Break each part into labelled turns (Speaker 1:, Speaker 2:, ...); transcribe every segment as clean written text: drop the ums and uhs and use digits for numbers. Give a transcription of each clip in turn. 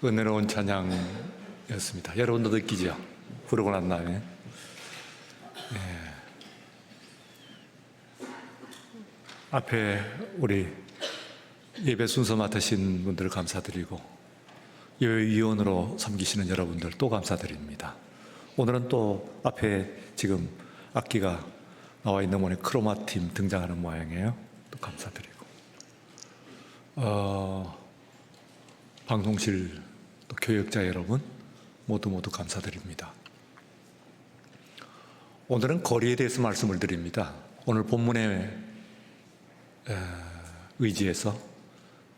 Speaker 1: 은혜로운 찬양이었습니다. 여러분도 느끼죠? 부르고 난 다음에. 앞에 우리 예배 순서 맡으신 분들 감사드리고 예외위원으로 섬기시는 여러분들 또 감사드립니다. 오늘은 또 앞에 지금 악기가 나와 있는 모양의 크로마팀 등장하는 모양이에요. 또 감사드리고 방송실 또 교역자 여러분 모두 감사드립니다. 오늘은 거리에 대해서 말씀을 드립니다. 오늘 본문의 의지에서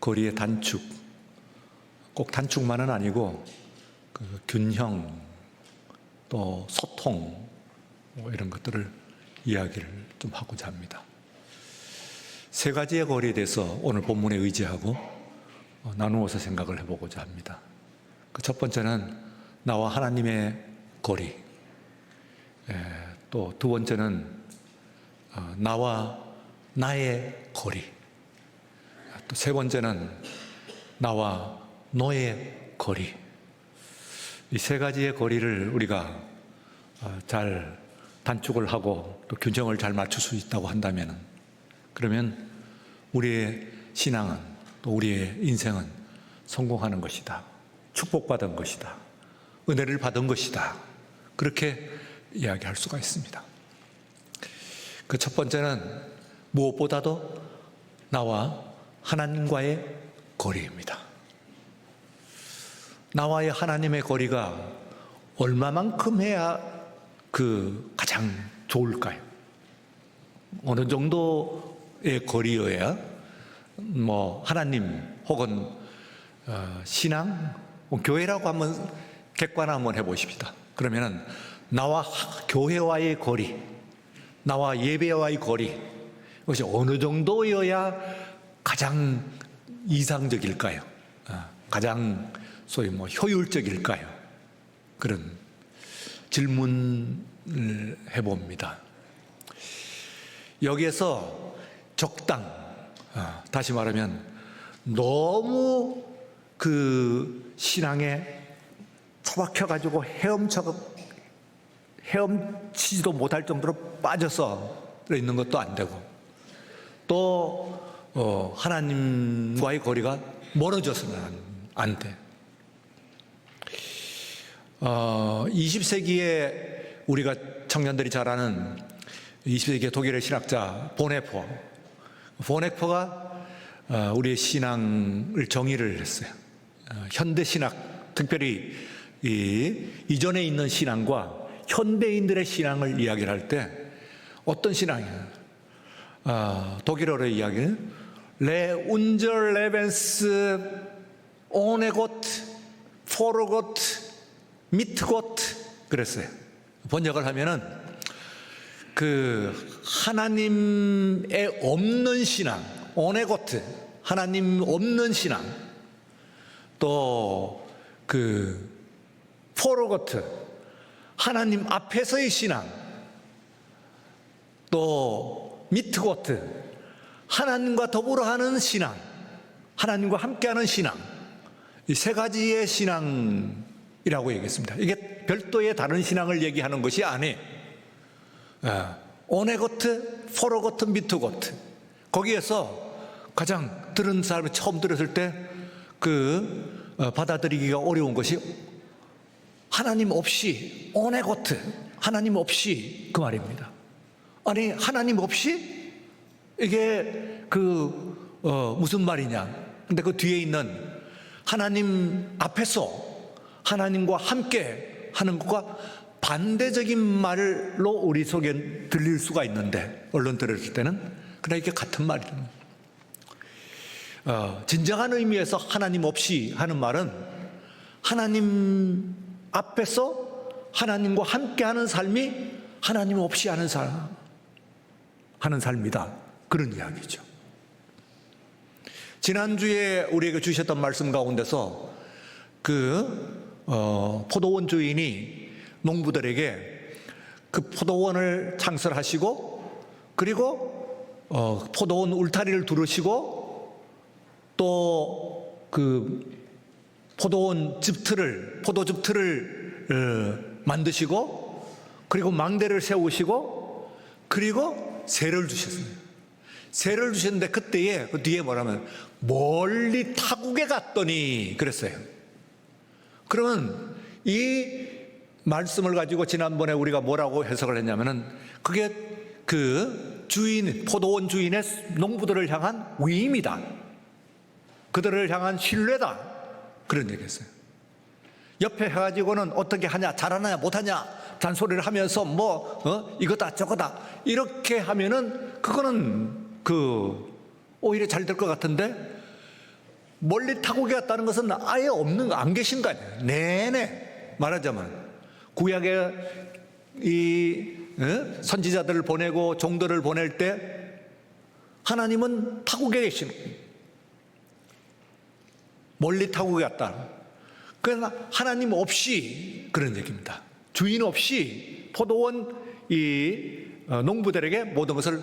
Speaker 1: 거리의 단축, 꼭 단축만은 아니고 그 균형 또 소통 이런 것들을 이야기를 좀 하고자 합니다. 세 가지의 거리에 대해서 오늘 본문에 의지하고 나누어서 생각을 해보고자 합니다. 그 첫 번째는 나와 하나님의 거리, 또 두 번째는 나와 나의 거리, 또 세 번째는 나와 너의 거리. 이 세 가지의 거리를 우리가 잘 단축을 하고 또 균형을 잘 맞출 수 있다고 한다면, 그러면 우리의 신앙은 또 우리의 인생은 성공하는 것이다, 축복받은 것이다, 은혜를 받은 것이다, 그렇게 이야기할 수가 있습니다. 그 첫 번째는 무엇보다도 나와 하나님과의 거리입니다. 나와의 하나님의 거리가 얼마만큼 해야 가장 좋을까요? 어느 정도의 거리여야 하나님 혹은 신앙, 교회라고 한번 객관 한번 해보십시다. 그러면은 나와 교회와의 거리, 나와 예배와의 거리, 이것이 어느 정도여야 가장 이상적일까요? 가장 소위 효율적일까요? 그런 질문을 해봅니다. 여기에서 적당, 다시 말하면 너무 그 신앙에 처박혀가지고 헤엄치지도 못할 정도로 빠져서 있는 것도 안 되고, 또 하나님과의 거리가 멀어져서는 안 돼. 20세기에 우리가 청년들이 잘 아는 20세기의 독일의 신학자 보네퍼가 우리의 신앙을 정의를 했어요. 현대 신학, 특별히 이전에 있는 신앙과 현대인들의 신앙을 이야기를 할 때 어떤 신앙이에요? 독일어로 이야기는 레 운절 레벤스 오네 곶 포르 곶 미트 곶 그랬어요. 번역을 하면은 하나님의 없는 신앙, 오네 곶, 하나님 없는 신앙, 또 포르 곶, 하나님 앞에서의 신앙, 또 미트 곶, 하나님과 더불어 하는 신앙, 하나님과 함께하는 신앙, 이 세 가지의 신앙이라고 얘기했습니다. 이게 별도의 다른 신앙을 얘기하는 것이 아니에요. 오네 곶, 포르 곶, 미트 곶. 거기에서 가장 들은 사람이 처음 들었을 때 받아들이기가 어려운 것이 하나님 없이, 오네 곶, 하나님 없이, 그 말입니다. 아니, 하나님 없이? 이게 무슨 말이냐? 근데 그 뒤에 있는 하나님 앞에서 하나님과 함께 하는 것과 반대적인 말로 우리 속에 들릴 수가 있는데, 얼른 들었을 때는 그냥 이게 같은 말이에요. 진정한 의미에서 하나님 없이 하는 말은 하나님 앞에서 하나님과 함께 하는 삶이 하나님 없이 하는 삶이다, 그런 이야기죠. 지난주에 우리에게 주셨던 말씀 가운데서 포도원 주인이 농부들에게 그 포도원을 창설하시고, 그리고 포도원 울타리를 두르시고, 또 포도즙틀을 만드시고, 그리고 망대를 세우시고, 그리고 새를 주셨습니다. 새를 주셨는데 그때에 그 뒤에 뭐라면 멀리 타국에 갔더니 그랬어요. 그러면 이 말씀을 가지고 지난번에 우리가 뭐라고 해석을 했냐면은 그게 그 주인, 포도원 주인의 농부들을 향한 위임이다, 그들을 향한 신뢰다, 그런 얘기했어요. 옆에 해가지고는 어떻게 하냐, 잘하냐 못하냐 잔소리를 하면서 이거다 저거다 이렇게 하면은 그거는 오히려 잘 될 것 같은데, 멀리 타국에 갔다는 것은 아예 안 계신 거 아니에요. 내내 말하자면 구약의 이 선지자들을 보내고 종들을 보낼 때 하나님은 타국에 계시는 거예요. 멀리 타국에 갔다. 그러나 하나님 없이, 그런 얘기입니다. 주인 없이 포도원 이 농부들에게 모든 것을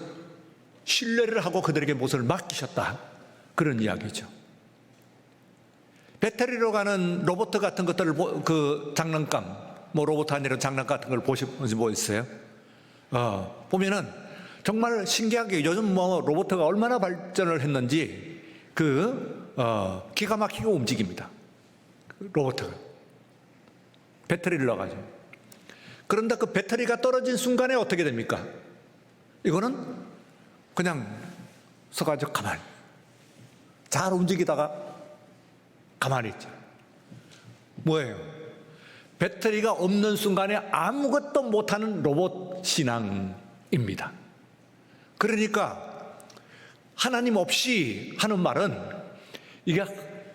Speaker 1: 신뢰를 하고 그들에게 무엇을 맡기셨다, 그런 이야기죠. 배터리로 가는 로봇 같은 것들을 그 장난감, 로봇 아니라 장난감 같은 걸 보셨어요? 보면은 정말 신기하게 요즘 로봇가 얼마나 발전을 했는지 기가 막히게 움직입니다. 로봇가 배터리를 넣어가지고. 그런데 그 배터리가 떨어진 순간에 어떻게 됩니까? 이거는 그냥 서가지고 가만히 잘 움직이다가 가만히 있죠. 뭐예요? 배터리가 없는 순간에 아무것도 못하는 로봇 신앙입니다. 그러니까 하나님 없이 하는 말은 이게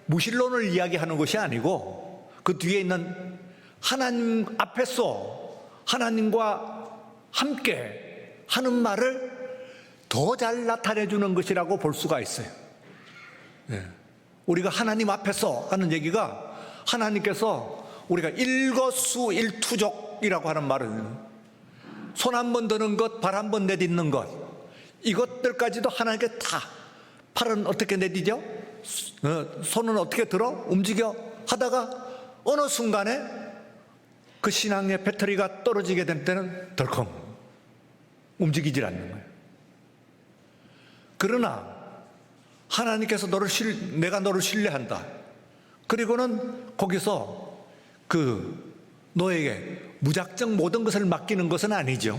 Speaker 1: 무신론을 이야기하는 것이 아니고 그 뒤에 있는 하나님 앞에서 하나님과 함께 하는 말을 더 잘 나타내 주는 것이라고 볼 수가 있어요. 우리가 하나님 앞에서 하는 얘기가, 하나님께서 우리가 일거수일투족이라고 하는 말을, 손 한 번 드는 것, 발 한 번 내딛는 것, 이것들까지도 하나님께 다, 팔은 어떻게 내딛죠? 손은 어떻게 들어? 움직여? 하다가 어느 순간에 그 신앙의 배터리가 떨어지게 될 때는 덜컹 움직이질 않는 거예요. 그러나 하나님께서 내가 너를 신뢰한다. 그리고는 거기서 너에게 무작정 모든 것을 맡기는 것은 아니죠.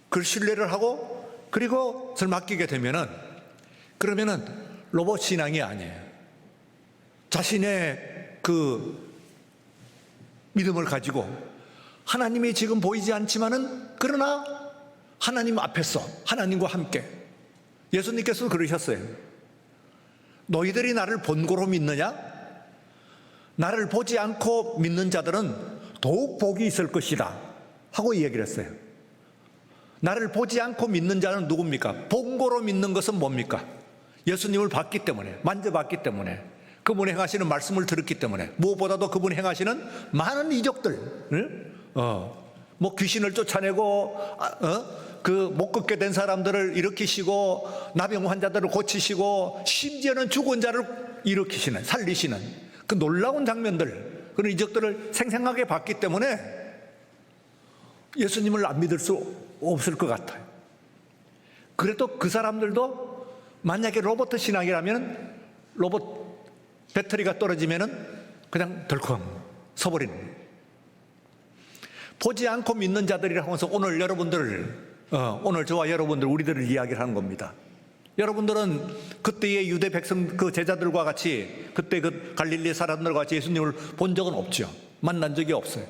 Speaker 1: 그 신뢰를 하고 그리고 그것을 맡기게 그러면은 로봇 신앙이 아니에요. 자신의 믿음을 가지고 하나님이 지금 보이지 않지만은 그러나 하나님 앞에서 하나님과 함께, 예수님께서 그러셨어요. 너희들이 나를 본고로 믿느냐? 나를 보지 않고 믿는 자들은 더욱 복이 있을 것이다 하고 이야기를 했어요. 나를 보지 않고 믿는 자는 누굽니까? 본고로 믿는 것은 뭡니까? 예수님을 봤기 때문에, 만져봤기 때문에, 그분이 행하시는 말씀을 들었기 때문에, 무엇보다도 그분이 행하시는 많은 이적들, 귀신을 쫓아내고 못 걷게 된 사람들을 일으키시고 나병 환자들을 고치시고 심지어는 죽은 자를 일으키시는, 살리시는 그 놀라운 장면들, 그런 이적들을 생생하게 봤기 때문에 예수님을 안 믿을 수 없을 것 같아요. 그래도 그 사람들도 만약에 로봇 신앙이라면 로봇 배터리가 떨어지면은 그냥 덜컹 서버리는 거예요. 보지 않고 믿는 자들이라고 하면서 오늘 저와 여러분들, 우리들을 이야기를 하는 겁니다. 여러분들은 그때의 유대 백성 그 제자들과 같이, 그때 그 갈릴리 사람들과 같이 예수님을 본 적은 없죠. 만난 적이 없어요.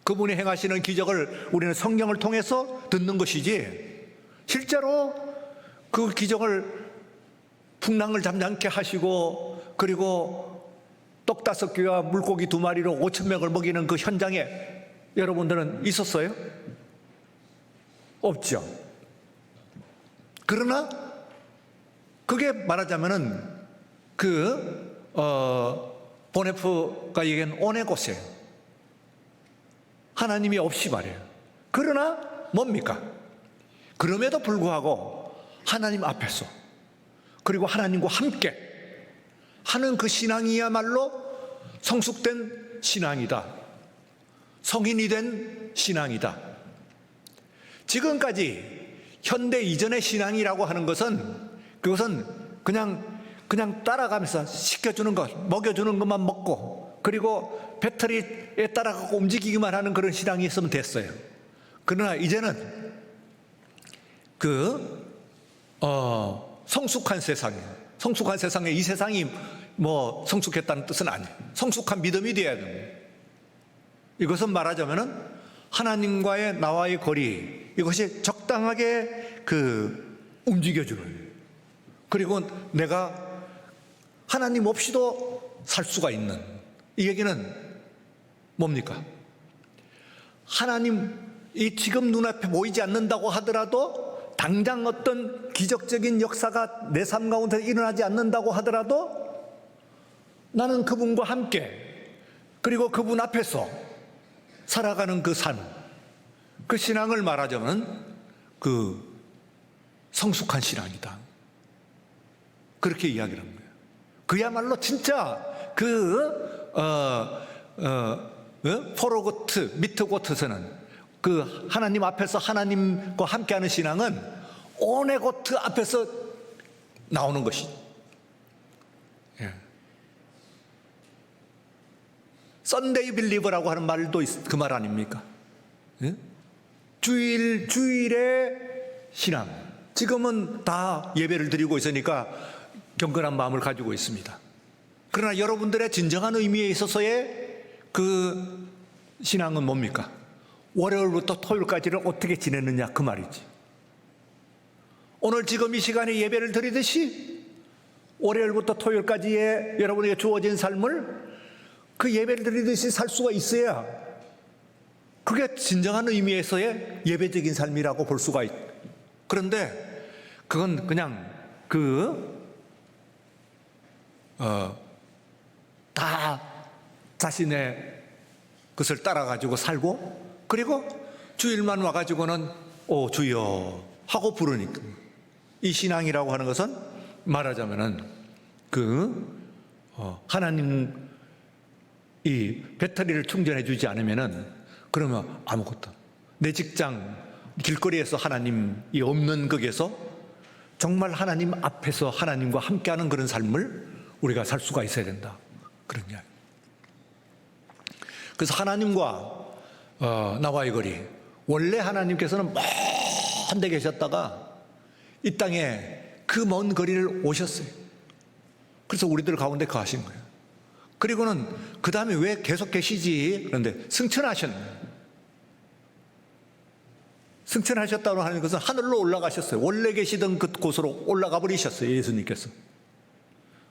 Speaker 1: 그분이 행하시는 기적을 우리는 성경을 통해서 듣는 것이지, 실제로 그 기적을 풍랑을 잠잠케 하시고 그리고 떡 5개와 물고기 2마리로 5,000명을 먹이는 그 현장에 여러분들은 있었어요? 없죠. 그러나 그게 말하자면은 보네프가 얘기한 오네고세요. 하나님이 없이 말이에요. 그러나 뭡니까? 그럼에도 불구하고 하나님 앞에서, 그리고 하나님과 함께 하는 그 신앙이야말로 성숙된 신앙이다. 성인이 된 신앙이다. 지금까지 현대 이전의 신앙이라고 하는 것은 그것은 그냥 따라가면서 시켜주는 것, 먹여주는 것만 먹고 그리고 배터리에 따라가고 움직이기만 하는 그런 신앙이 있으면 됐어요. 그러나 이제는 성숙한 세상이에요. 성숙한 세상에 이 세상이 뭐 성숙했다는 뜻은 아니에요. 성숙한 믿음이 되어야 됩니다. 이것은 말하자면은 하나님과의 나와의 거리, 이것이 적당하게 움직여주는, 그리고 내가 하나님 없이도 살 수가 있는, 이 얘기는 뭡니까? 하나님이 지금 눈앞에 보이지 않는다고 하더라도, 당장 어떤 기적적인 역사가 내 삶 가운데 일어나지 않는다고 하더라도 나는 그분과 함께, 그리고 그분 앞에서 살아가는 그 삶, 그 신앙을 말하자면 성숙한 신앙이다. 그렇게 이야기를 합니다. 그야말로 진짜 포로고트, 미트고트에서는 하나님 앞에서 하나님과 함께하는 신앙은 오네고트 앞에서 나오는 것이죠. 예. 썬데이 빌리버라고 하는 말도 그 말 아닙니까? 예? 주일의 신앙. 지금은 다 예배를 드리고 있으니까 경건한 마음을 가지고 있습니다. 그러나 여러분들의 진정한 의미에 있어서의 그 신앙은 뭡니까? 월요일부터 토요일까지를 어떻게 지냈느냐, 그 말이지. 오늘 지금 이 시간에 예배를 드리듯이 월요일부터 토요일까지의 여러분에게 주어진 삶을 그 예배를 드리듯이 살 수가 있어야 그게 진정한 의미에서의 예배적인 삶이라고 볼 수가 있다. 그런데 그건 그냥 다 자신의 것을 따라가지고 살고, 그리고 주일만 와가지고는 주여 하고 부르니까. 이 신앙이라고 하는 것은 말하자면은 하나님 이 배터리를 충전해 주지 않으면은, 그러면 아무것도, 내 직장 길거리에서 하나님이 없는 거기에서 정말 하나님 앞에서 하나님과 함께하는 그런 삶을 우리가 살 수가 있어야 된다, 그런 이야기. 그래서 하나님과 나와의 거리, 원래 하나님께서는 먼 데 계셨다가 이 땅에 그 먼 거리를 오셨어요. 그래서 우리들 가운데 거하신 거예요. 그리고는 그 다음에 왜 계속 계시지? 그런데 승천하셨네. 승천하셨다고 하는 것은 하늘로 올라가셨어요. 원래 계시던 그곳으로 올라가 버리셨어요, 예수님께서.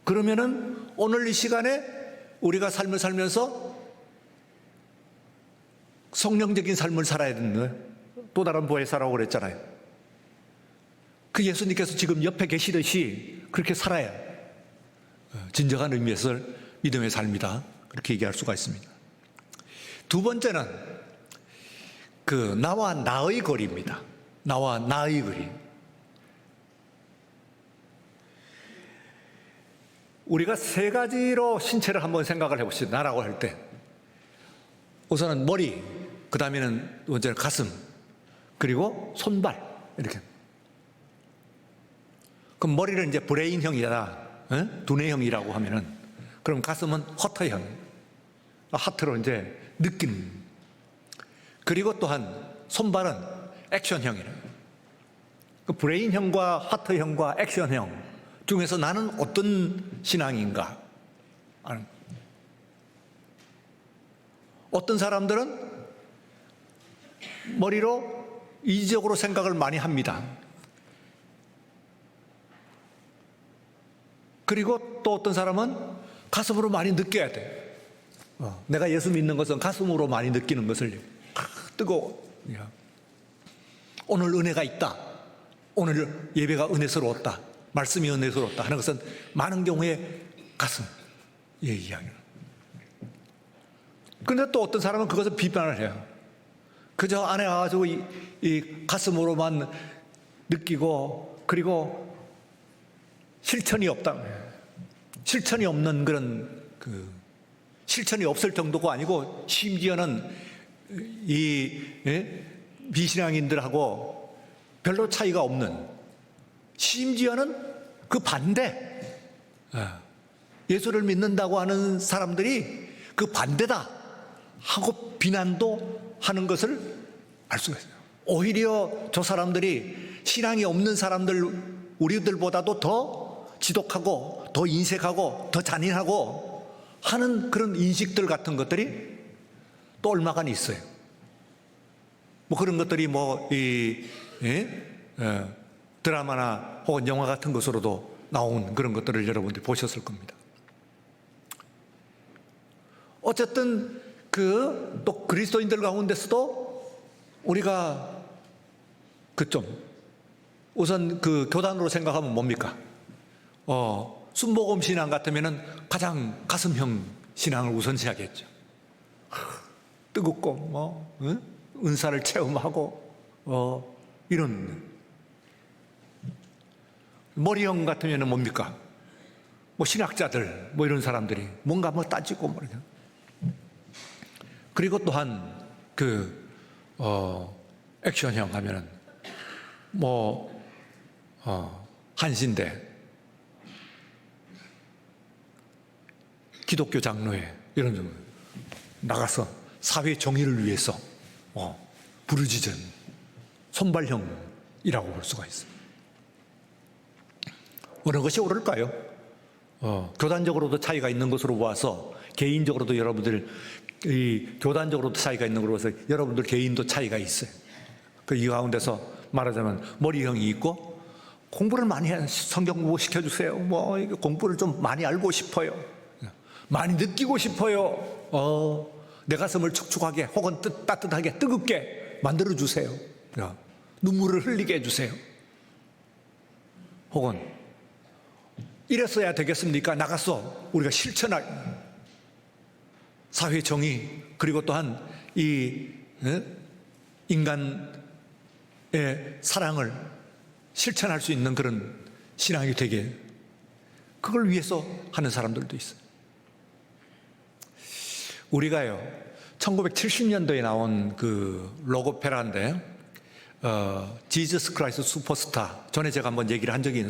Speaker 1: 그러면은 오늘 이 시간에 우리가 삶을 살면서 성령적인 삶을 살아야 되는 거예요. 또 다른 보혜사라고 그랬잖아요. 그 예수님께서 지금 옆에 계시듯이 그렇게 살아야 진정한 의미에서 믿음의 삶이다, 그렇게 얘기할 수가 있습니다. 두 번째는 나와 나의 거리입니다. 나와 나의 거리. 우리가 세 가지로 신체를 한번 생각을 해봅시다. 나라고 할 때 우선은 머리, 그 다음에는 먼저 가슴, 그리고 손발, 이렇게. 그럼 머리는 이제 브레인형이다, 두뇌형이라고 하면은, 그럼 가슴은 허터형, 하트로 이제 느낌. 그리고 또한 손발은 액션형이라. 그 브레인형과 하트형과 액션형 중에서 나는 어떤 신앙인가? 어떤 사람들은 머리로 이지적으로 생각을 많이 합니다. 그리고 또 어떤 사람은 가슴으로 많이 느껴야 돼. 내가 예수 믿는 것은 가슴으로 많이 느끼는 것을. 뜨거워. 오늘 은혜가 있다. 오늘 예배가 은혜스러웠다. 말씀이 은혜스러웠다 하는 것은 많은 경우에 가슴의 이야기를. 그런데 또 어떤 사람은 그것을 비판을 해요. 그저 안에 와가지고 이 가슴으로만 느끼고, 그리고 실천이 없다. 실천이 없는 그런 실천이 없을 정도가 아니고 심지어는 이 미신앙인들하고 별로 차이가 없는, 심지어는 그 반대, 예수를 믿는다고 하는 사람들이 그 반대다 하고 비난도 하는 것을 알 수가 있어요. 오히려 저 사람들이 신앙이 없는 사람들, 우리들보다도 더 지독하고 더 인색하고 더 잔인하고 하는 그런 인식들 같은 것들이 또 얼마간 있어요. 뭐 그런 것들이 드라마나 혹은 영화 같은 것으로도 나온 그런 것들을 여러분들이 보셨을 겁니다. 어쨌든 또 그리스도인들 가운데서도 우리가 우선 교단으로 생각하면 뭡니까? 순복음 신앙 같으면은 가장 가슴형 신앙을 우선시하겠죠. 뜨겁고 은사를 체험하고 이런. 머리형 같으면은 뭡니까? 신학자들 이런 사람들이 뭔가 따지고 이렇게. 그리고 또한 액션형 하면은 한신대, 기독교 장로회 이런 점 나가서 사회 정의를 위해서 부르짖은 손발형이라고 볼 수가 있습니다. 어느 것이 옳을까요? 교단적으로도 차이가 있는 것으로 보아서 개인적으로도 여러분들 교단적으로도 차이가 있는 것으로 봐서 여러분들 개인도 차이가 있어요. 이 가운데서 말하자면 머리형이 있고 공부를 많이 해, 성경 공부 시켜주세요. 공부를 좀 많이 알고 싶어요. 많이 느끼고 싶어요. 내 가슴을 촉촉하게 혹은 따뜻하게 뜨겁게 만들어주세요. 눈물을 흘리게 해주세요. 혹은 이랬어야 되겠습니까? 나가서 우리가 실천할 사회 정의, 그리고 또한 이 인간의 사랑을 실천할 수 있는 그런 신앙이 되게, 그걸 위해서 하는 사람들도 있어요. 우리가요 1970년도에 나온 로고페라인데 지저스 크라이스트 슈퍼스타, 전에 제가 한번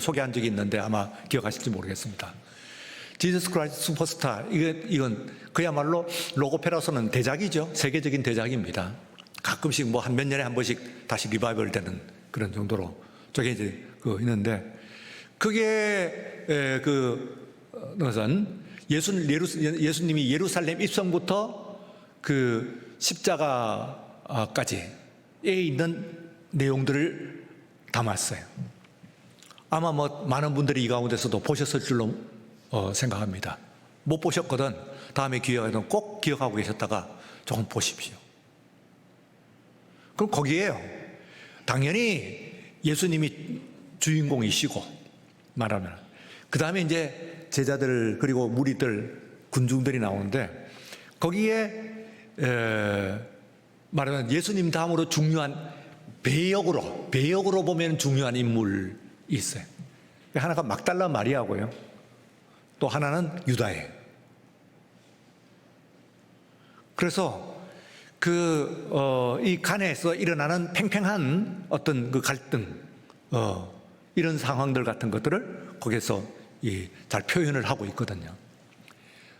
Speaker 1: 소개한 적이 있는데 아마 기억하실지 모르겠습니다. 지저스 크라이스트 슈퍼스타, 이건 그야말로 로고페라로서는 대작이죠. 세계적인 대작입니다. 가끔씩 한 몇 년에 한 번씩 다시 리바이벌 되는 그런 정도로 저게 이제 있는데, 그게 그것은 예수님이 예루살렘 입성부터 십자가까지에 있는 내용들을 담았어요. 아마 많은 분들이 이 가운데서도 보셨을 줄로 생각합니다. 못 보셨거든 다음에 기회가 되면 꼭 기억하고 계셨다가 조금 보십시오. 그럼 거기에요, 당연히 예수님이 주인공이시고 말하면, 그 다음에 이제 제자들 그리고 무리들, 군중들이 나오는데, 거기에 말하면 예수님 다음으로 중요한 배역으로 보면 중요한 인물이 있어요. 하나가 막달라 마리아고요, 또 하나는 유다예요. 그래서 이 간에서 일어나는 팽팽한 어떤 갈등, 이런 상황들 같은 것들을 거기서 잘 표현을 하고 있거든요.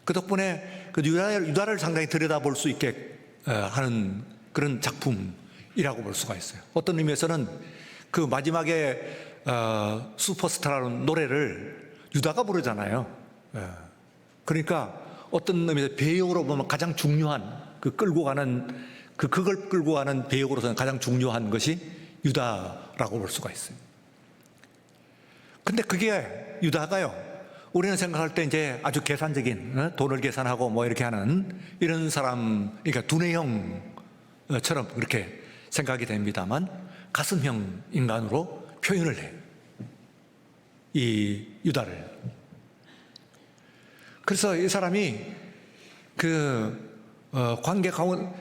Speaker 1: 그 덕분에 유다를 상당히 들여다볼 수 있게 하는 그런 작품이라고 볼 수가 있어요. 어떤 의미에서는 마지막에 슈퍼스타라는 노래를 유다가 부르잖아요. 그러니까 어떤 의미에서 배역으로 보면 가장 중요한 그걸 끌고 가는 배역으로서는 가장 중요한 것이 유다라고 볼 수가 있어요. 근데 그게 유다가요, 우리는 생각할 때 이제 아주 계산적인, 돈을 계산하고 이렇게 하는 이런 사람, 그러니까 두뇌형처럼 그렇게 생각이 됩니다만, 가슴형 인간으로 표현을 해요, 이 유다를. 그래서 이 사람이 관계 가운데,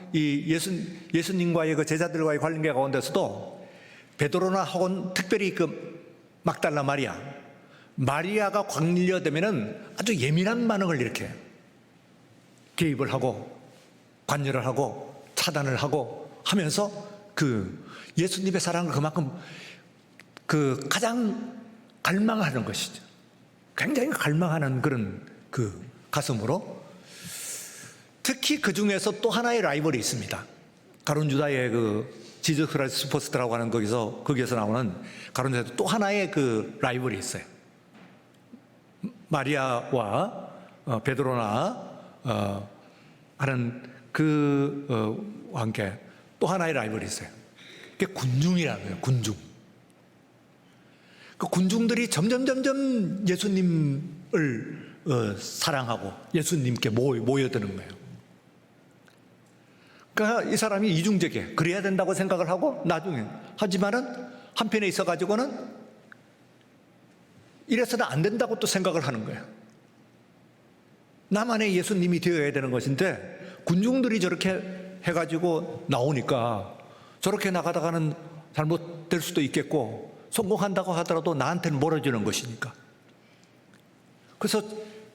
Speaker 1: 예수님과의 제자들과의 관계 가운데서도 베드로나 혹은 특별히 막달라 마리아, 마리아가 관여되면은 아주 예민한 반응을 이렇게 개입을 하고 관여를 하고 차단을 하고 하면서 그 예수님의 사랑을 그만큼 그 가장 갈망하는 것이죠. 굉장히 갈망하는 그런 그 가슴으로. 특히 그 중에서 또 하나의 라이벌이 있습니다. 가룟 유다의 그 지저스 크라이스트 슈퍼스타라고 하는 거기서 나오는 가룟 유다의 또 하나의 그 라이벌이 있어요. 마리아와 베드로나 하는 함께 또 하나의 라이벌이 있어요. 그게 군중이라는 거예요. 군중. 그 군중들이 점점 예수님을 사랑하고 예수님께 모여드는 거예요. 그러니까 이 사람이 이중적이에요. 그래야 된다고 생각을 하고 나중에 하지만은 한편에 있어 가지고는 이래서는 안 된다고 또 생각을 하는 거예요. 나만의 예수님이 되어야 되는 것인데 군중들이 저렇게 해가지고 나오니까 저렇게 나가다가는 잘못될 수도 있겠고 성공한다고 하더라도 나한테는 멀어지는 것이니까. 그래서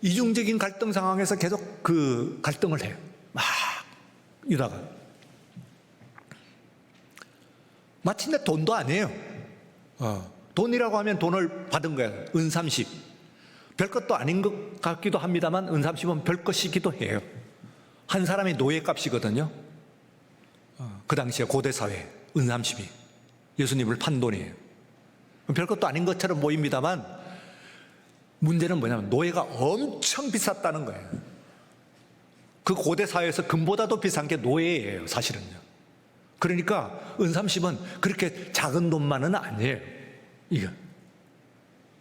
Speaker 1: 이중적인 갈등 상황에서 계속 그 갈등을 해요. 막 유다가. 마침내 돈도 아니에요. 돈이라고 하면 돈을 받은 거예요. 은 30. 별것도 아닌 것 같기도 합니다만 은 30은 별것이기도 해요. 한 사람의 노예값이거든요. 그 당시에 고대 사회 은 30이 예수님을 판 돈이에요. 별것도 아닌 것처럼 보입니다만 문제는 뭐냐면 노예가 엄청 비쌌다는 거예요. 그 고대 사회에서 금보다도 비싼 게 노예예요, 사실은요. 그러니까 은 30은 그렇게 작은 돈만은 아니에요. 이거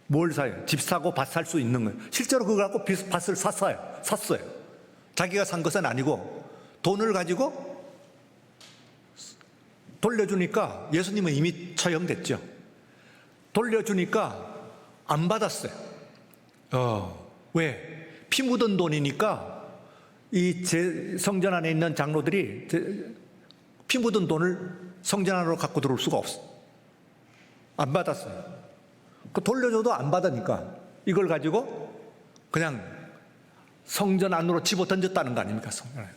Speaker 1: 뭘 사요? 집 사고 밭 살 수 있는 거예요. 실제로 그걸 갖고 밭을 샀어요. 자기가 산 것은 아니고 돈을 가지고 돌려주니까 예수님은 이미 처형됐죠. 돌려주니까 안 받았어요. 왜? 피 묻은 돈이니까 이 제 성전 안에 있는 장로들이 피 묻은 돈을 성전 안으로 갖고 들어올 수가 없어. 안 받았어요. 그 돌려줘도 안 받으니까 이걸 가지고 그냥 성전 안으로 집어 던졌다는 거 아닙니까? 성전에.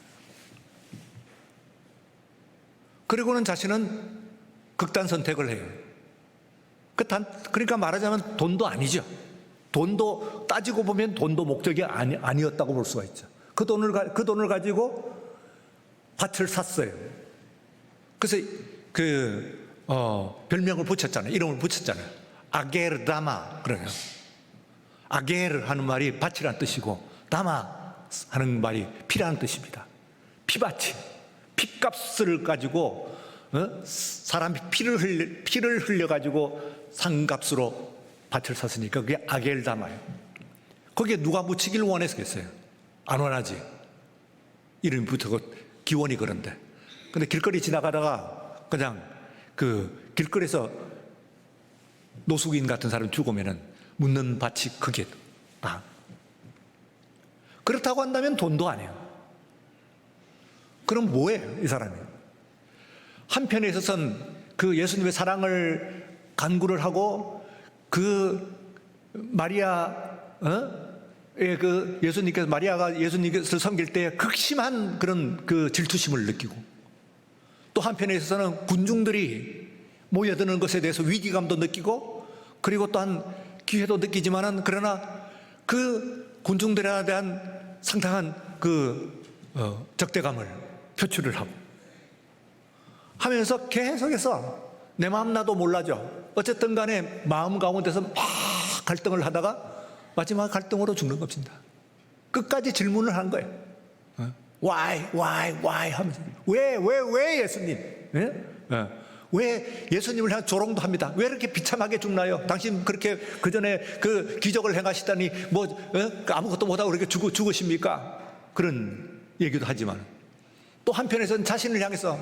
Speaker 1: 그리고는 자신은 극단 선택을 해요. 그러니까 말하자면 돈도 아니죠. 돈도 따지고 보면 돈도 목적이 아니었다고 볼 수가 있죠. 그 돈을 가지고 밭을 샀어요. 그래서 별명을 붙였잖아요. 이름을 붙였잖아요. 아게르다마 그래요. 아게르 하는 말이 밭이라는 뜻이고 다마 하는 말이 피라는 뜻입니다. 피밭이 피값을 가지고 사람이 피를 흘려 가지고 산 값으로 밭을 샀으니까 그게 아겔다마예요. 거기에 누가 묻히길 원했겠어요? 안 원하지. 이름이 붙었고 기원이 그런데. 근데 길거리 지나가다가 그냥 그 길거리에서 노숙인 같은 사람 죽으면은 묻는 밭이 그게 그렇다고 한다면 돈도 아니에요. 그럼 뭐예요, 이 사람이? 한편에 있어서는 그 예수님의 사랑을 간구를 하고 그 마리아가 예수님께서 섬길 때 극심한 그런 그 질투심을 느끼고 또 한편에 있어서는 군중들이 모여드는 것에 대해서 위기감도 느끼고 그리고 또한 기회도 느끼지만은 그러나 그 군중들에 대한 상당한 그 적대감을 표출을 하고 하면서 계속해서 내 마음 나도 몰라죠. 어쨌든 간에 마음 가운데서 막 갈등을 하다가 마지막 갈등으로 죽는 겁니다. 끝까지 질문을 한 거예요. Why 하면서 왜 예수님? 왜 예수님을 향한 조롱도 합니다. 왜 이렇게 비참하게 죽나요? 당신 그렇게 그 전에 그 기적을 행하시다니 아무것도 못하고 그렇게 죽으십니까? 그런 얘기도 하지만 또 한편에서는 자신을 향해서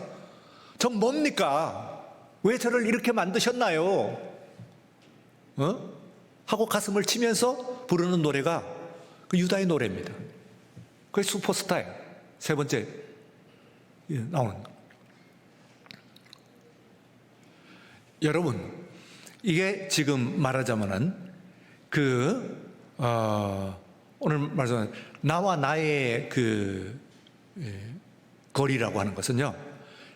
Speaker 1: 저 뭡니까? 왜 저를 이렇게 만드셨나요? 하고 가슴을 치면서 부르는 노래가 그 유다의 노래입니다. 그게 슈퍼스타예요. 세 번째 나오는. 여러분, 이게 지금 말하자면은 오늘 말씀은 나와 나의 거리라고 하는 것은요,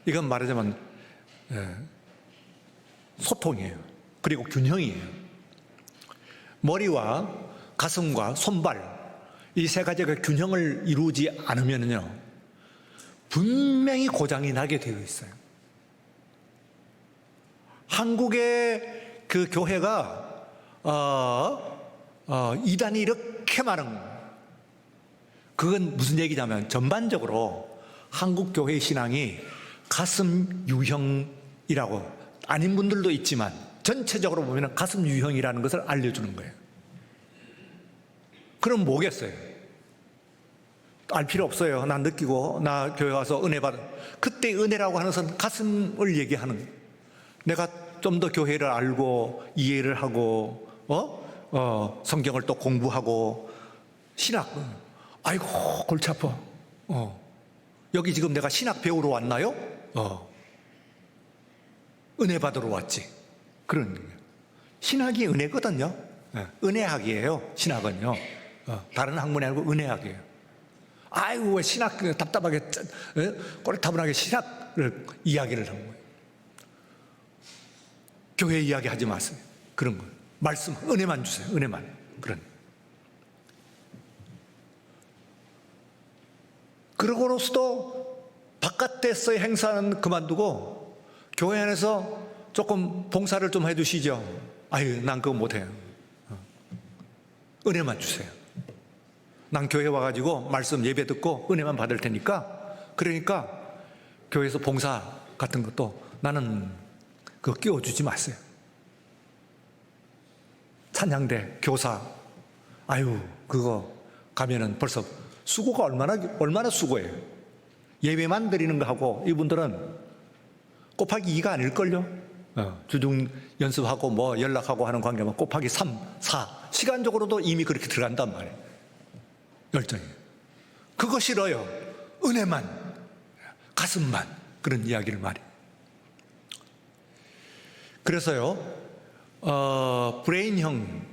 Speaker 1: 이건 말하자면 소통이에요. 그리고 균형이에요. 머리와 가슴과 손발, 이 세 가지가 균형을 이루지 않으면요, 분명히 고장이 나게 되어 있어요. 한국의 그 교회가 이단이 이렇게 많은, 그건 무슨 얘기냐면 전반적으로 한국 교회의 신앙이 가슴 유형이라고, 아닌 분들도 있지만 전체적으로 보면 가슴 유형이라는 것을 알려주는 거예요. 그럼 뭐겠어요? 알 필요 없어요. 나 느끼고 나 교회 와서 은혜 받은, 그때 은혜라고 하는 것은 가슴을 얘기하는, 내가 좀 더 교회를 알고 이해를 하고 성경을 또 공부하고 신학, 아이고 골치 아파. 여기 지금 내가 신학 배우러 왔나요? 은혜 받으러 왔지. 그런 거예요. 신학이 은혜거든요. 은혜학이에요. 신학은요. 다른 학문이 아니고 은혜학이에요. 아이고 왜 신학 답답하게 꼬리타분하게 신학을 이야기를 하는 거예요. 교회 이야기 하지 마세요. 그런 거예요. 말씀 은혜만 주세요. 은혜만. 그런. 그러고로서도 바깥에서의 행사는 그만두고 교회 안에서 조금 봉사를 좀 해주시죠. 아유 난 그거 못해요. 은혜만 주세요. 난 교회 와가지고 말씀 예배 듣고 은혜만 받을 테니까, 그러니까 교회에서 봉사 같은 것도 나는 그거 끼워주지 마세요. 찬양대, 교사, 아유 그거 가면은 벌써 수고가 얼마나 수고해요. 예배만 드리는 거 하고 이분들은 곱하기 2가 아닐걸요. 주중 연습하고 뭐 연락하고 하는 관계면 곱하기 3, 4 시간적으로도 이미 그렇게 들어간단 말이에요. 열정이. 그거 싫어요. 은혜만, 가슴만, 그런 이야기를 말이에요. 그래서요, 브레인형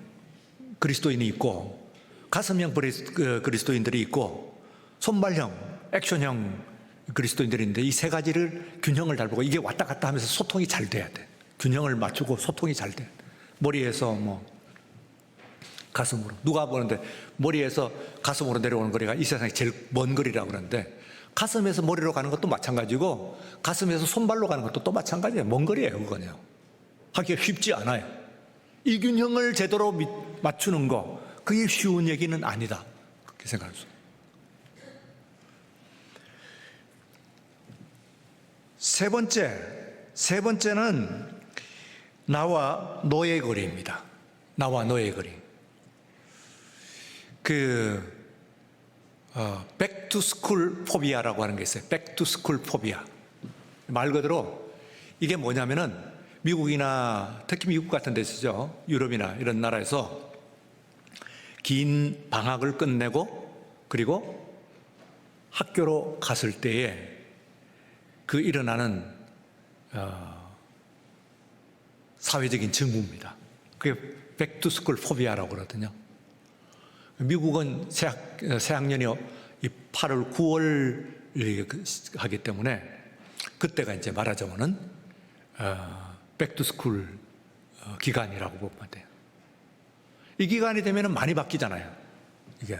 Speaker 1: 그리스도인이 있고, 가슴형 그리스도인들이 있고, 손발형, 액션형 그리스도인들이 있는데, 이 세 가지를 균형을 잘 보고, 이게 왔다 갔다 하면서 소통이 잘 돼야 돼. 균형을 맞추고 소통이 잘 돼. 머리에서 뭐 가슴으로, 누가 보는데 머리에서 가슴으로 내려오는 거리가 이 세상에 제일 먼 거리라고 그러는데, 가슴에서 머리로 가는 것도 마찬가지고 가슴에서 손발로 가는 것도 또 마찬가지예요. 먼 거리예요. 그거는요, 하기가 쉽지 않아요. 이 균형을 제대로 맞추는 거, 그게 쉬운 얘기는 아니다, 그렇게 생각할 수. 세 번째는 나와 너의 거리입니다. 나와 너의 거리. back to school 포비아라고 하는 게 있어요. back to school 포비아. 말 그대로 이게 뭐냐면은, 미국이나 특히 미국 같은 데서죠, 유럽이나 이런 나라에서 긴 방학을 끝내고 그리고 학교로 갔을 때에 그 일어나는 사회적인 증후입니다. 그게 back to school 포비아라고 그러거든요. 미국은 새학년이 8월, 9월 하기 때문에 그때가 이제 말하자면은 백투스쿨 기간이라고 보면 돼요. 이 기간이 되면은 많이 바뀌잖아요. 이게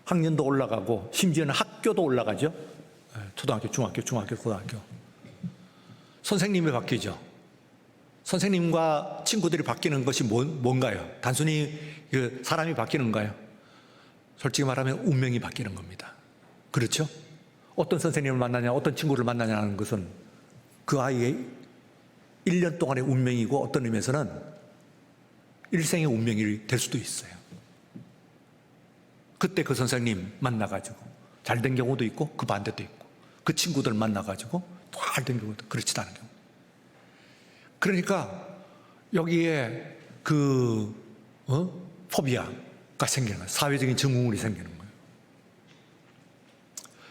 Speaker 1: 학년도 올라가고 심지어는 학교도 올라가죠. 초등학교, 중학교, 고등학교. 선생님이 바뀌죠. 선생님과 친구들이 바뀌는 것이 뭔가요? 단순히 그 사람이 바뀌는가요? 솔직히 말하면 운명이 바뀌는 겁니다. 그렇죠? 어떤 선생님을 만나냐, 어떤 친구를 만나냐는 것은 그 아이의 1년 동안의 운명이고, 어떤 의미에서는 일생의 운명이 될 수도 있어요. 그때 그 선생님 만나가지고 잘 된 경우도 있고 그 반대도 있고, 그 친구들 만나가지고 잘 된 경우도 그렇지도 않은 경우. 그러니까 여기에 포비아가 생기는 거예요. 사회적인 증후군이 생기는 거예요.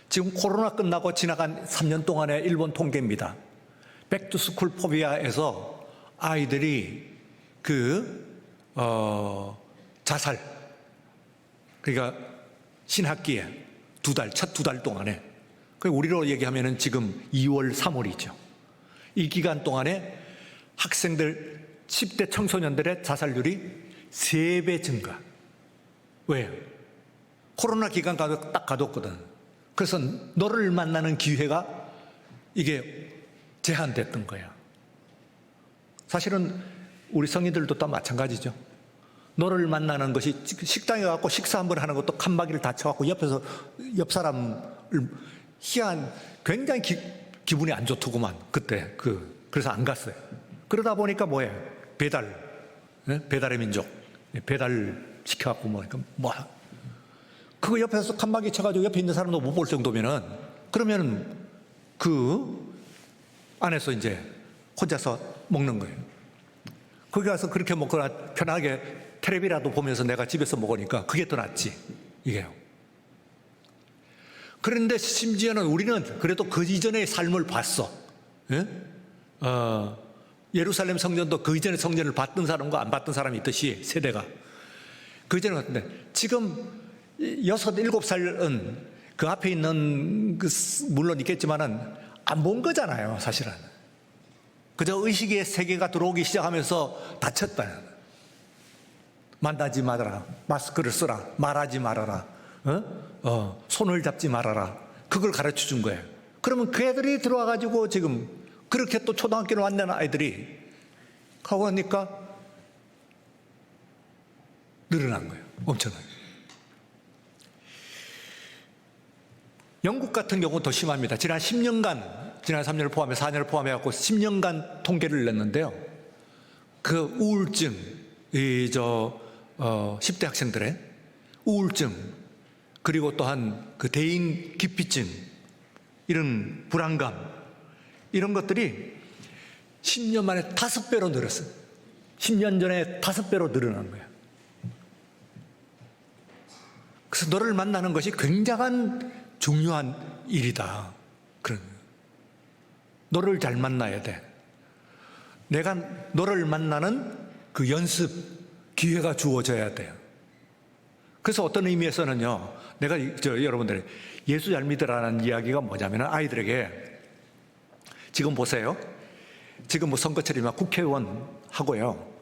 Speaker 1: 지금 코로나 끝나고 지나간 3년 동안의 일본 통계입니다. 백투스쿨 포비아에서 아이들이 자살. 그러니까 신학기에 첫 두 달 동안에, 우리로 얘기하면은 지금 2월, 3월이죠. 이 기간 동안에 학생들, 10대 청소년들의 자살률이 3배 증가. 왜요? 코로나 기간 딱 가뒀거든. 그래서 너를 만나는 기회가 이게 제한됐던 거야. 사실은 우리 성인들도 또 마찬가지죠. 너를 만나는 것이 식당에 가서 식사 한번 하는 것도 칸막이를 닫혀갖고 옆에서 옆 사람을 굉장히 기분이 안 좋더구만 그때 그래서 안 갔어요. 그러다 보니까 뭐예요? 배달의 민족 배달 시켜갖고 그거 옆에서 칸막이 쳐가지고 옆에 있는 사람도 못 볼 정도면은 그러면은 그 안에서 이제 혼자서 먹는 거예요. 거기 가서 그렇게 먹거나 편하게 텔레비라도 보면서 내가 집에서 먹으니까 그게 더 낫지, 이게요. 그런데 심지어는 우리는 그래도 그 이전의 삶을 봤어. 예? 예루살렘 성전도 그 이전의 성전을 봤던 사람과 안 봤던 사람이 있듯이 세대가. 그 이전에 봤는데 지금 6, 7살은 그 앞에 있는 물론 있겠지만은 안 본 거잖아요, 사실은. 그저 의식의 세계가 들어오기 시작하면서 다쳤다. 만나지 말아라. 마스크를 쓰라. 말하지 말아라. 손을 잡지 말아라. 그걸 가르쳐 준 거예요. 그러면 그 애들이 들어와가지고 지금 그렇게 또 초등학교로 왔는 아이들이 하고 하니까 늘어난 거예요. 엄청나게. 영국 같은 경우는 더 심합니다. 지난 3년을 포함해 4년을 포함해갖고 10년간 통계를 냈는데요. 그 우울증, 10대 학생들의 우울증, 그리고 또한 그 대인 기피증, 이런 불안감, 이런 것들이 10년 만에 5배로 늘었어요. 10년 전에 5배로 늘어난 거예요. 그래서 너를 만나는 것이 굉장한 중요한 일이다. 그런 너를 잘 만나야 돼. 내가 너를 만나는 그 연습 기회가 주어져야 돼요. 그래서 어떤 의미에서는요, 내가 여러분들이 예수 잘 믿으라는 이야기가 뭐냐면 아이들에게 지금 보세요. 지금 뭐 선거철이면 국회의원 하고요.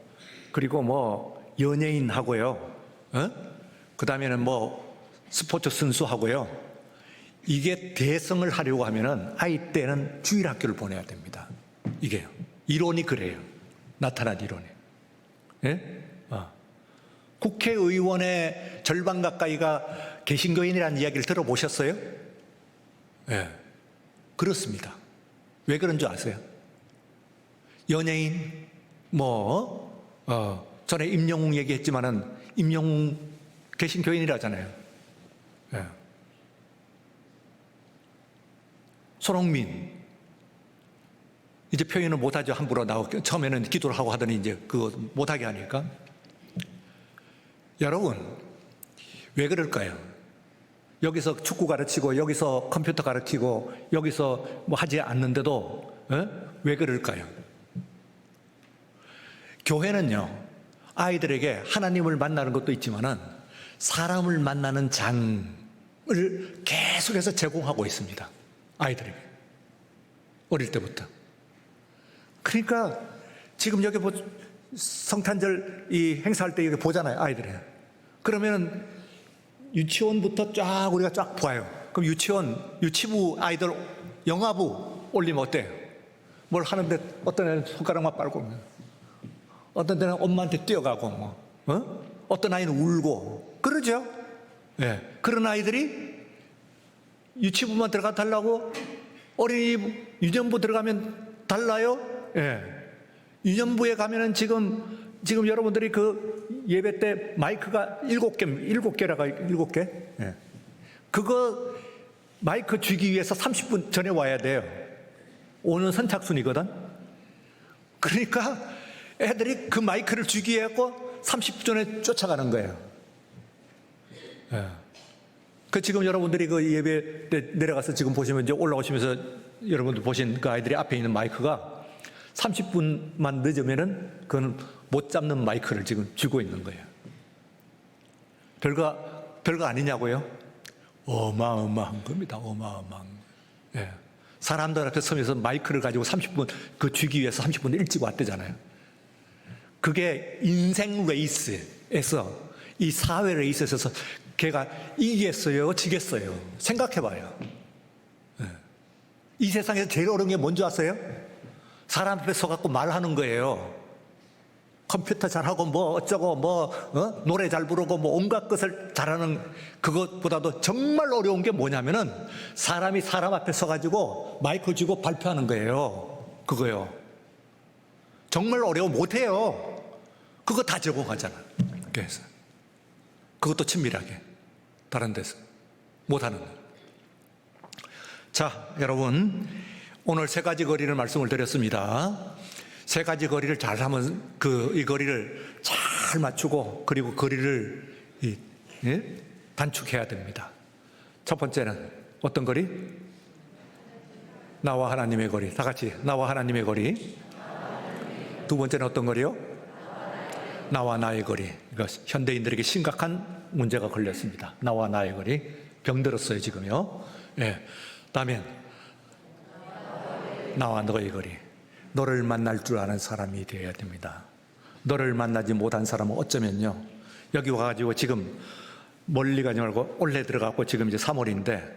Speaker 1: 그리고 뭐 연예인 하고요. 그 다음에는 뭐 스포츠 선수 하고요. 이게 대성을 하려고 하면은 아이 때는 주일학교를 보내야 됩니다. 이게요. 이론이 그래요. 나타난 이론이. 예? 국회의원의 절반 가까이가 개신교인이라는 이야기를 들어보셨어요? 예. 그렇습니다. 왜 그런 줄 아세요? 연예인, 전에 임영웅 얘기했지만은 임영웅 개신교인이라잖아요. 예. 손흥민 이제 표현을 못하죠. 함부로 나오고 처음에는 기도를 하고 하더니 이제 그거 못하게 하니까. 여러분 왜 그럴까요? 여기서 축구 가르치고 여기서 컴퓨터 가르치고 여기서 뭐 하지 않는데도 왜 그럴까요? 교회는요 아이들에게 하나님을 만나는 것도 있지만은 사람을 만나는 장을 계속해서 제공하고 있습니다. 아이들에게 어릴 때부터. 그러니까 지금 여기 성탄절 이 행사할 때 여기 보잖아요, 아이들이. 그러면 유치원부터 쫙 우리가 쫙 봐요. 그럼 유치부 아이들 영화부 올리면 어때요? 뭘 하는데 어떤 애는 손가락만 빨고, 어떤 애는 엄마한테 뛰어가고, 어떤 아이는 울고, 그러죠? 예. 그런 아이들이 유치부만 들어가 달라고 어린이 유년부 들어가면 달라요? 예. 유년부에 가면은 지금 여러분들이 그 예배 때 마이크가 7개? 예. 그거 마이크 주기 위해서 30분 전에 와야 돼요. 오는 선착순이거든. 그러니까 애들이 그 마이크를 주기 위해 30분 전에 쫓아가는 거예요. 예. 그 지금 여러분들이 그 예배 때 내려가서 지금 보시면 이제 올라오시면서 여러분들 보신 그 아이들이 앞에 있는 마이크가 30분만 늦으면은 그건 못 잡는 마이크를 지금 쥐고 있는 거예요. 별거 아니냐고요? 어마어마한 겁니다. 어마어마한. 예. 사람들 앞에 서면서 마이크를 가지고 30분 그 주기 위해서 30분 일찍 왔대잖아요. 그게 인생 레이스에서, 이 사회 레이스에서 걔가 이기겠어요? 지겠어요? 생각해봐요. 예. 이 세상에서 제일 어려운 게 뭔지 아세요? 사람 앞에 서갖고 말하는 거예요. 컴퓨터 잘하고 뭐 어쩌고 노래 잘 부르고 뭐 온갖 것을 잘하는 그것보다도 정말 어려운 게 뭐냐면은 사람이 사람 앞에 서가지고 마이크 쥐고 발표하는 거예요. 그거요. 정말 어려워 못해요. 그거 다 적응하잖아. 그래서 그것도 친밀하게 다른 데서 못하는 거예요. 자, 여러분, 오늘 세 가지 거리를 말씀을 드렸습니다. 세 가지 거리를 잘하면 이 거리를 잘 맞추고 그리고 거리를 단축해야 됩니다. 첫 번째는 어떤 거리? 나와 하나님의 거리. 다 같이 나와 하나님의 거리. 두 번째는 어떤 거리요? 나와 나의 거리. 그러니까 현대인들에게 심각한 문제가 걸렸습니다. 나와 나의 거리. 병들었어요 지금요. 예. 다음엔 나와 너의 거리. 너를 만날 줄 아는 사람이 되어야 됩니다. 너를 만나지 못한 사람은 어쩌면요, 여기 와가지고 지금 멀리 가지 말고 올해 들어가고 지금 이제 3월인데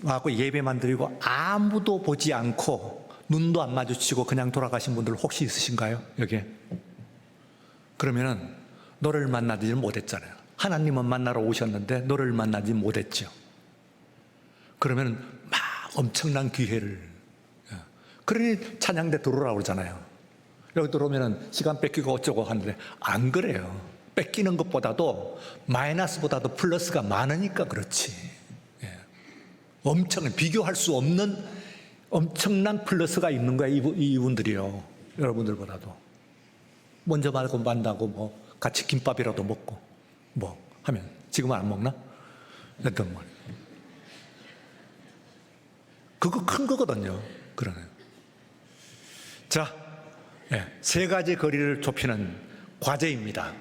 Speaker 1: 와갖고 예배만 드리고 아무도 보지 않고 눈도 안 마주치고 그냥 돌아가신 분들 혹시 있으신가요? 여기에? 그러면은 너를 만나지 못했잖아요. 하나님은 만나러 오셨는데 너를 만나지 못했죠. 그러면 막 엄청난 기회를, 그러니 찬양대 들어오라고 그러잖아요. 여기 들어오면 시간 뺏기고 어쩌고 하는데 안 그래요. 뺏기는 것보다도 마이너스보다도 플러스가 많으니까 그렇지. 엄청 비교할 수 없는 엄청난 플러스가 있는 거예요. 이분들이요. 여러분들보다도. 먼저 말고 만나고 뭐 같이 김밥이라도 먹고 뭐 하면 지금은 안 먹나? 어떤 말. 그거 큰 거거든요. 그러네요. 자, 세 가지 거리를 좁히는 과제입니다.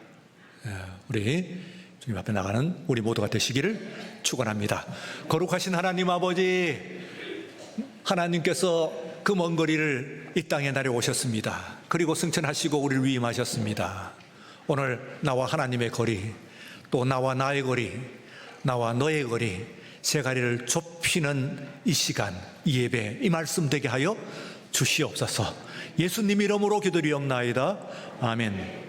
Speaker 1: 우리 주님 앞에 나가는 우리 모두가 되시기를 축원합니다. 거룩하신 하나님 아버지, 하나님께서 그 먼 거리를 이 땅에 내려오셨습니다. 그리고 승천하시고 우리를 위임하셨습니다. 오늘 나와 하나님의 거리, 또 나와 나의 거리, 나와 너의 거리, 세 가리를 좁히는 이 시간, 이 예배, 이 말씀 되게 하여 주시옵소서. 예수님 이름으로 기도리옵나이다. 아멘.